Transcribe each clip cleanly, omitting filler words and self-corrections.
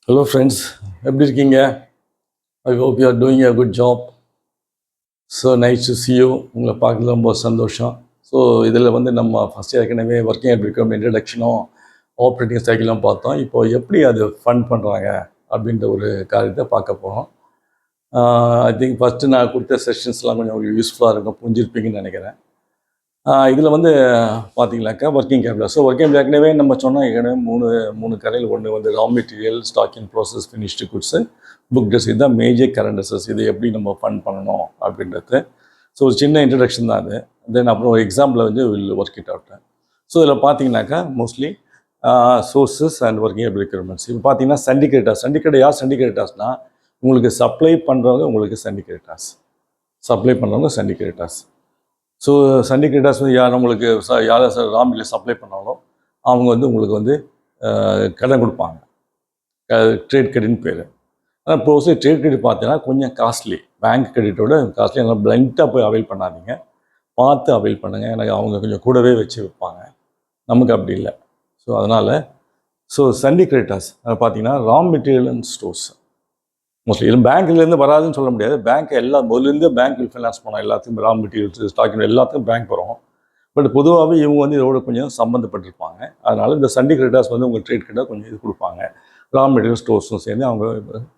Hello friends, எப்படி இருக்கீங்க? I hope you are doing a good job. So nice to see you. உங்களை பார்க்கல ரொம்ப சந்தோஷம். ஸோ இதில் நம்ம ஃபஸ்ட்டு ஏற்கனவே ஒர்க்கிங் அட் பிகம் இன்ட்ரடக்ஷனும் ஆப்ரேட்டிங் சைக்கிளும் பார்த்தோம். இப்போது எப்படி அது ஃபண்ட் பண்ணுறாங்க அப்படின்ற ஒரு காரியத்தை பார்க்க போகிறோம். ஐ திங்க் ஃபஸ்ட்டு நான் கொடுத்த செஷன்ஸ்லாம் கொஞ்சம் உங்களுக்கு யூஸ்ஃபுல்லாக இருக்கும், புரிஞ்சிருப்பீங்கன்னு நினைக்கிறேன். இதில் பார்த்தீங்கன்னாக்கா ஒர்க்கிங் கேபிட்டல். ஸோ ஒர்க்கிங் ஏற்கனவே நம்ம சொன்னால் ஏற்கனவே மூணு கரையில் ஒன்று raw material, stock in process, finished goods, book debts. இதுதான் மேஜர் கரண்ட் அசஸ். இது எப்படி நம்ம ஃபண்ட் பண்ணணும் அப்படின்றது. ஸோ ஒரு சின்ன இன்ட்ரடக்ஷன் தான் அது. தென் அப்புறம் ஒரு example will work it out. So இதில் பார்த்தீங்கன்னாக்கா mostly sources and working requirements. இப்போ பார்த்தீங்கன்னா சண்டிகேட் யார் சண்டிகேட்டாஸ்னால் உங்களுக்கு சப்ளை பண்ணுறவங்க உங்களுக்கு சண்டிகேட்டாஸ். ஸோ சண்டிகேட்டாஸ் யார் நம்மளுக்கு யார் ரா மெட்டீரியல் சப்ளை பண்ணாலும் அவங்க உங்களுக்கு கடன் கொடுப்பாங்க. ட்ரேட் கிரெடிட்னு பேர். ஆனால் ப்ரோஸே ட்ரேட் கிரெடிட் பார்த்தீங்கன்னா கொஞ்சம் காஸ்ட்லி, பேங்க் கிரெடிட்டோட காஸ்ட்லி. அதனால் பிளைண்டாக போய் அவைல் பண்ணாதீங்க, பார்த்து அவைல் பண்ணுங்கள். எனக்கு அவங்க கொஞ்சம் கூடவே வச்சு வைப்பாங்க, நமக்கு அப்படி இல்லை. ஸோ அதனால் சண்டிகேட்டாஸ் பார்த்தீங்கன்னா raw material and stores mostly இது பேங்க்லேருந்து வராதுன்னு சொல்ல முடியாது. பேங்க் முதலேருந்து பேங்க் ஃபைனான்ஸ் பண்ணோம். எல்லாத்துக்கும் ரா மெட்டீரியல்ஸ், ஸ்டாக் எல்லாத்துக்கும் பேங்க் வரும். பட் பொதுவாகவே இவங்க இதோட கொஞ்சம் சம்மந்தப்பட்டிருப்பாங்க. அதனால் இந்த சண்டிகேட்டாஸ் உங்கள் ட்ரேட் கிட்ட கொஞ்சம் இது கொடுப்பாங்க. ரா மெட்டீரியல் ஸ்டோர்ஸும் சேர்ந்து அவங்க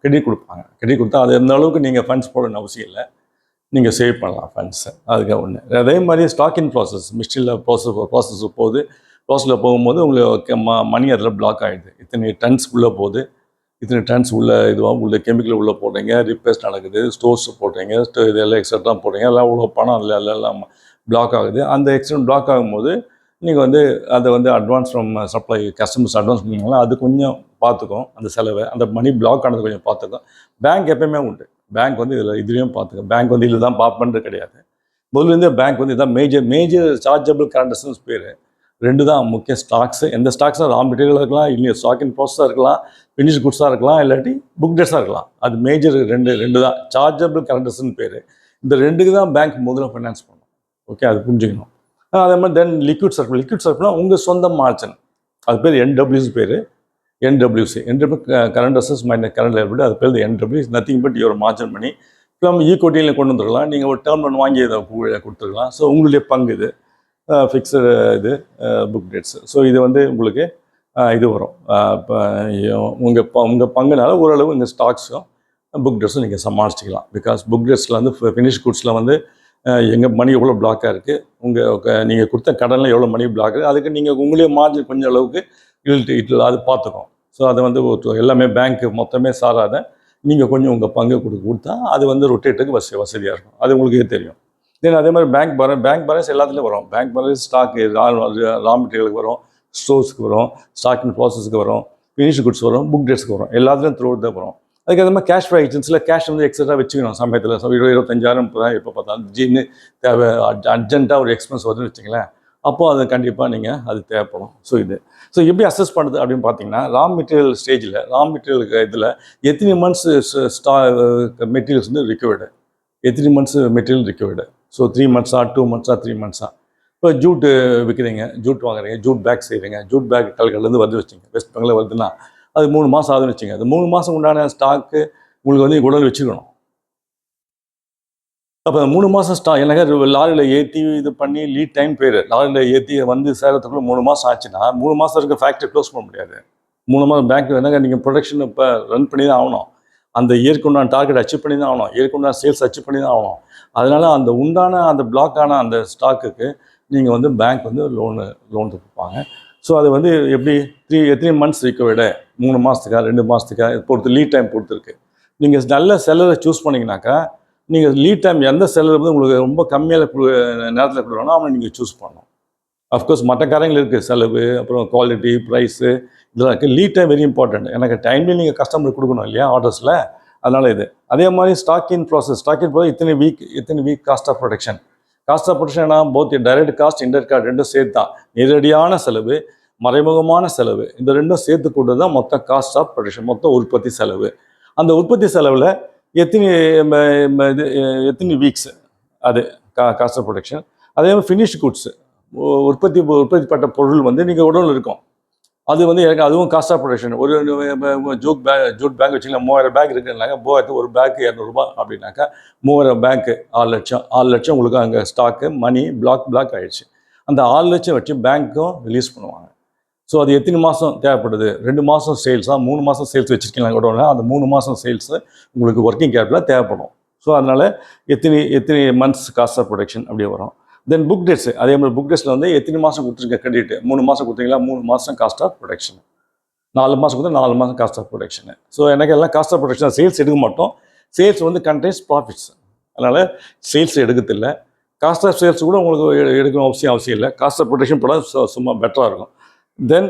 கிரெடிட் கொடுப்பாங்க. கிரெடிட் கொடுத்தா அது எந்த அளவுக்கு நீங்கள் ஃபண்ட்ஸ் போடணும்னு அவசியம் இல்லை, நீங்கள் சேவ் பண்ணலாம் ஃபண்ட்ஸை. அதுக்காக ஒன்று. அதே மாதிரி ஸ்டாக் இன் ப்ராசஸ், மிஸ்டில் ப்ராசஸில் போகும்போது உங்களுக்கு மணி அதில் பிளாக் ஆகிடுது. இத்தனை டன்ஸ்க்குள்ளே போகுது, இத்தனை டன்ஸ் உள்ள கெமிக்கல் உள்ளே போடுறீங்க, ரிப்பேர்ஸ் நடக்குது, ஸ்டோர்ஸ் போடுறீங்க, இதெல்லாம் எக்ஸட்ரா போடுறீங்க, எல்லாம் இவ்வளோ பணம் அதில் எல்லாம் பிளாக் ஆகுது. அந்த எக்ஸ்டென்ட் பிளாக் ஆகும்போது நீங்கள் அதை advance from supply customers advance பண்ணிங்களா, அது கொஞ்சம் பார்த்துக்கும். அந்த செலவை, அந்த மணி பிளாக் ஆனது கொஞ்சம் பார்த்துக்கும். பேங்க் எப்பயுமே உண்டு. பேங்க் இதுலேயும் பார்த்துக்கும். பேங்க் இதில் தான் பார்ப்பது கிடையாது. முதல்லேருந்தே பேங்க் இதான் மேஜர் சார்ஜபிள் கரண்ட் பேர். ரெண்டு தான் முக்கிய ஸ்டாக்ஸு. எந்த ஸ்டாக்ஸாக ரா மெட்டீரியலாக இருக்கலாம், இல்லை ஸ்டாக் இன் ப்ராசஸாக இருக்கலாம், ஃபினிஷ் குட்ஸாக இருக்கலாம், இல்லாட்டி புக் டெஸ்ஸாக இருக்கலாம். அது மேஜர் ரெண்டு தான் சார்ஜபிள் கரண்டஸ்ன்னு பேர். இந்த ரெண்டுக்கு தான் பேங்க் முதல்ல ஃபைனான்ஸ் பண்ணும். ஓகே, அது புரிஞ்சுக்கணும். அதே மாதிரி தென் லிக்விட் சர்க்கிள் உங்கள் சொந்த மார்ஜின், அது பேர் என்டபிள்யூசி பேர். என்டபிள்யூசி கரண்ட் அசஸ் மைனஸ் கரண்ட் லைபிலிட்டி, அது பேர் NW. Nothing but your margin பண்ணி நம்ம ஈக்குவிட்டியில் கொண்டு வந்துடலாம். நீங்கள் ஒரு டேர்ம் லோன் வாங்கி இதை கொடுத்துருக்கலாம். ஸோ உங்களுடைய பங்கு இது ஃபிக்ஸடு இது புக் டேட்ஸு. ஸோ இது உங்களுக்கு இது வரும். இப்போ உங்கள் பங்குனால ஓரளவு இந்த ஸ்டாக்ஸும் புக் டேட்ஸும் நீங்கள் சமாளிச்சிக்கலாம். பிகாஸ் புக் டேட்ஸில் ஃபினிஷ் குட்ஸில் எங்கள் மணி எவ்வளோ பிளாக்காக இருக்குது, நீங்கள் கொடுத்த கடனில் எவ்வளோ மணி பிளாக் இருக்குது, அதுக்கு நீங்கள் உங்களே மார்ஜின் கொஞ்சம் அளவுக்கு இட்டில் அது பார்த்துக்கும். ஸோ அதை எல்லாமே பேங்க்கு மொத்தமே சாராத நீங்கள் கொஞ்சம் உங்கள் பங்கு கொடுத்தா அது ரொட்டேட்டுக்கு வசதியாக இருக்கும். அது உங்களுக்கே தெரியும். தென் அதே மாதிரி பேங்க் பேலன்ஸ் எல்லாத்துலேயும் வரும். பேங்க் பேலன்ஸ் ஸ்டாக் ரா மெட்டீரியலுக்கு வரும், ஸ்டோர்ஸ்க்கு வரும், ஸ்டாக் இன் ப்ராசஸ்க்கு வரும், ஃபினிஷ் குட்ஸ் வரும், புக் டேட்ஸ்க்கு வரும். எல்லாத்துலேயும் த்ரூ தான் வரும். அதுக்கு அதே மாதிரி கேஷ் ஐட்டம்ஸில் கேஷ் எக்ஸ்ட்ரா வச்சுக்கணும். சமயத்தில் 25,000 30,000 எப்போ பார்த்தாலும் ஜின்னு தேவை, அர்ஜென்ட்டாக ஒரு எக்ஸ்பென்ஸ் வருதுன்னு வச்சுங்களேன், அப்போது அது கண்டிப்பாக நீங்கள் அது தேவைப்படும். ஸோ எப்படி அசஸ் பண்ணுறது அப்படின்னு பார்த்தீங்கன்னா, ரா மெட்டீரியல் ஸ்டேஜில் ரா மெட்டீரியலுக்கு இதில் எத்தனை மந்த்ஸ் மெட்டீரியல்ஸ் ரிக்வயர்டு, எத்தனை months material required. So 3 months 2 months 3 months. இப்போ ஜூட்டு விற்கிறீங்க, ஜூட் வாங்குறீங்க, ஜூட் பேக் செய்கிறீங்க, ஜூட் பேக் கல்கட்லேருந்து வந்து வச்சுங்க, வெஸ்ட் பெங்கால் வருதுன்னா அது 3 மாதம் ஆகுதுன்னு வச்சுங்க. அது 3 மாதம் உண்டான ஸ்டாக்கு உங்களுக்கு உடல் வச்சுக்கணும். அப்போ 3 மாதம் எனக்கு லாரியில் ஏற்றி இது பண்ணி லீட் டைம் பேர், லாரியில் ஏற்றி சேரத்துக்குள்ள 3 மாதம் ஆச்சுன்னா 3 மாதம் இருக்க ஃபேக்ட்ரி க்ளோஸ் பண்ண முடியாது. 3 மாதம் பேங்க் நீங்கள் ப்ரொடக்ஷன் இப்போ ரன் பண்ணி தான் ஆகணும். அந்த இயருக்கு உண்டான டார்கெட் அச்சீவ் பண்ணி தான் ஆகணும், இயருக்கு உண்டான சேல்ஸ் அச்சீவ் பண்ணி தான் ஆகணும். அதனால் அந்த பிளாக்கான அந்த ஸ்டாக்குக்கு நீங்கள் பேங்க் லோன் கொடுப்பாங்க. ஸோ அது எப்படி எத்தனை மந்த்ஸ் ரிக்கவர்டு, 3 மாதத்துக்கா 2 மாதத்துக்கா பொறுத்து லீட் டைம் பொறுத்துருக்கு. நீங்கள் நல்ல செல்லரை சூஸ் பண்ணிங்கனாக்கா, நீங்கள் லீட் டைம் எந்த செல்லர் உங்களுக்கு ரொம்ப கம்மியான நேரத்தில் கொடுக்கணும் அவனை நீங்கள் சூஸ் பண்ணணும். அஃப்கோர்ஸ் மற்ற காரியங்கள் இருக்குது, செலவு, அப்புறம் குவாலிட்டி, ப்ரைஸு, இதெல்லாம் இருக்குது. Lead time very important. எனக்கு டைம்லேயும் நீங்கள் கஸ்டமருக்கு கொடுக்கணும் இல்லையா ஆர்டர்ஸில், அதனால் இது. அதே மாதிரி ஸ்டாக் இன் ப்ராசஸ் இத்தனை week cost of production both direct cost, indirect cost ரெண்டும் சேர்த்து தான். நேரடியான செலவு, மறைமுகமான செலவு, இந்த ரெண்டும் சேர்த்து கொண்டு தான் மொத்த காஸ்ட் ஆஃப் ப்ரொடக்ஷன், மொத்த உற்பத்தி செலவு. அந்த உற்பத்தி செலவில் எத்தனை வீக்ஸ் அது காஸ்ட் ஆஃப் ப்ரொடக்ஷன். அதே மாதிரி ஃபினிஷ் குட்ஸு, உற்பத்தி பட்ட பொருள் நீங்கள் உடல் இருக்கும். அது வந்து எனக்கு அதுவும் காஸ்ட் ஆஃப் ப்ரொடக்ஷன். ஒரு ஜூட் பேக் வச்சுக்கலாம், 3000 பேக் இருக்குன்னாங்க, 3000 ஒரு பேக்கு 200 அப்படின்னாக்கா 3000 பேக்கு 6,00,000 6,00,000 உங்களுக்கு அங்கே ஸ்டாக்கு மணி பிளாக் ஆகிடுச்சு. அந்த 6,00,000 வச்சு பேங்க்கும் ரிலீஸ் பண்ணுவாங்க. ஸோ அது எத்தனை மாதம் தேவைப்படுது? 2 மாதம் சேல்ஸாக 3 மாதம் சேல்ஸ் வச்சுருக்கீங்களா கூட, அந்த 3 மாதம் சேல்ஸு உங்களுக்கு ஒர்க்கிங் கேபிட்டலாக தேவைப்படும். ஸோ அதனால் எத்தனை மந்த்ஸ் காஸ்ட் ஆஃப் ப்ரொடக்ஷன் அப்படியே வரும். தென் புக் டேட்ஸ், அதே மாதிரி புக் டேட்ஸில் வந்து எத்தனை மாதம் கொடுத்துருக்க கிரெடிட், 3 மாதம் கொடுத்தீங்களா, 3 மாதம் காஸ்ட் ஆஃப் ப்ரொடக்ஷன், 4 மாதம் கொடுத்தா 4 மாதம் காஸ்ட் ஆஃப் ப்ரொடக்ஷன். ஸோ எனக்கு எல்லாம் காஸ்ட் ஆஃப் ப்ரொடக்ஷன் சேல்ஸ் எடுக்க மாட்டோம். சேல்ஸ் வந்து கண்டெய்ன்ஸ் ப்ராஃபிட்ஸ், அதனால் சேல்ஸ் எடுக்கிறதில்ல. காஸ்ட் ஆஃப் சேல்ஸ் கூட உங்களுக்கு எடுக்கணும் அவசியம் இல்லை. காஸ்ட் ஆஃப் ப்ரொடக்ஷன் போட சும்மா பெட்டராக இருக்கும். தென்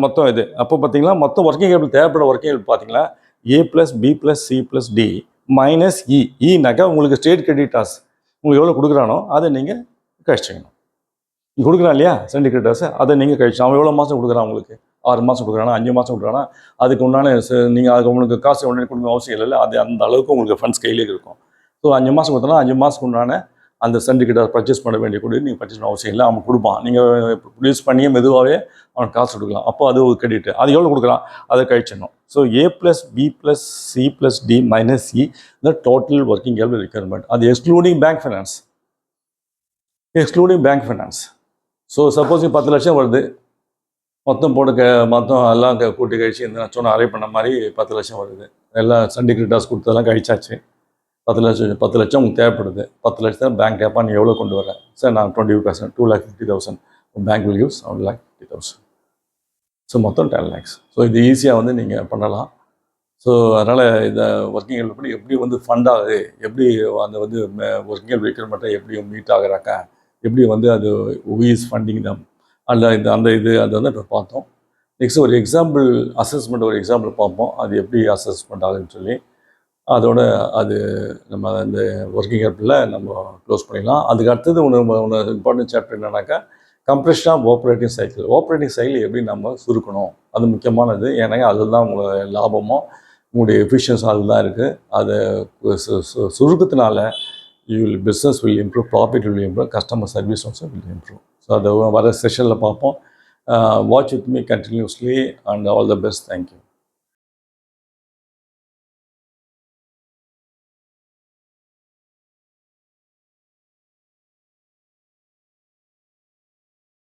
மொத்தம் இது அப்போ பார்த்தீங்கன்னா மொத்தம் ஒர்க்கிங் கேபிட்டல் தேவைப்பட ஒர்க்கிங் கேபிட்டல் பார்த்தீங்கன்னா A+B+C+D -E உங்களுக்கு ஸ்டேட் கிரெடிட்டாஸ் உங்களுக்கு எவ்வளோ கொடுக்குறானோ அதை நீங்கள் கழிச்சிக்கணும். நீங்கள் கொடுக்குறான் இல்லையா சிண்டிகேட்டர்ஸ், அதை நீங்கள் கழிச்சு அவன் எவ்வளோ மாதம் கொடுக்குறான் உங்களுக்கு, 6 மாதம் கொடுக்குறானா, 5 மாதம் கொடுக்குறானா, அதுக்கு உண்டான நீங்கள் அதுக்கு உங்களுக்கு காசு உடனே கொடுக்க அவசியம் இல்லை. அது அந்த அளவுக்கு உங்களுக்கு ஃபண்ட்ஸ் கையிலே இருக்கும். ஸோ 5 மாதம் கொடுத்தோன்னா 5 மாதத்துக்கு உண்டான அந்த சிண்டிகேட்டர் பர்ச்சேஸ் பண்ண வேண்டிய கூட நீங்கள் பர்ச்சேஸ் பண்ண அவசியம் இல்லை. அவன் கொடுப்பான். நீங்கள் ப்ரொடியூஸ் பண்ணியே மெதுவாகவே அவனுக்கு காசு கொடுக்கலாம். அப்போ அது ஒரு கிரெடிட். அது எவ்வளோ கொடுக்குறான் அதை கழிச்சிடணும். So A+B+C+D -E the total working capital requirement. அது excluding bank finance. So suppose 10 லட்சம் வருது, மொத்தம் மொத்தம் எல்லாம் கூட்டி கழிச்சு இந்த நான் சொன்ன அரை பண்ண மாதிரி 10 லட்சம் வருது. எல்லாம் சிண்டிகேட்டர்ஸ் கொடுத்ததெல்லாம் கழிச்சாச்சு. 10 லட்சம் உங்களுக்கு தேவைப்படுது. 10 லட்சம் பேங்க் கேட்பா, நீ எவ்வளோ கொண்டு வரேன் சார்? நான் 20%, 2,50,000. Bank will gives 1,50,000. ஸோ மொத்தம் 10 lakhs. ஸோ இது ஈஸியாக வந்து நீங்கள் பண்ணலாம். ஸோ அதனால் இந்த ஒர்க்கிங் கேபிட்டல் எப்படி வந்து ஃபண்ட் ஆகுது, எப்படி அந்த வந்து ஒர்க்கிங் கேபிட்டல் ரெக்யர்மெண்ட்டை எப்படி மீட் ஆகுறாங்க, எப்படி வந்து அது இஸ் ஃபண்டிங் தம் அல்ல அது வந்து இப்போ பார்த்தோம். நெக்ஸ்ட் ஒரு எக்ஸாம்பிள் அசஸ்மெண்ட், ஒரு எக்ஸாம்பிள் பார்ப்போம். அது எப்படி அசஸ்மெண்ட் ஆகுதுன்னு சொல்லி அதோட அது நம்ம அந்த ஒர்க்கிங் கேபிட்டலில் நம்ம க்ளோஸ் பண்ணிடலாம். அதுக்கு அடுத்தது ஒன்று இம்பார்ட்டன்ட் சாப்டர் என்னன்னாக்கா கம்ப்ரெஷன் ஆஃப் ஆப்ரேட்டிங் சைக்கிள் எப்படி நம்ம சுருக்கணும், அது முக்கியமானது. ஏன்னா அதில் தான் உங்களோட லாபமும் உங்களுடைய எஃபிஷியன்ஸும் அதில் தான் இருக்குது. அதை சுருக்கத்தினால business will improve, profit will improve, customer service also will improve. So அதை வர செஷனில் பார்ப்போம். Watch with me continuously and all the best. Thank you.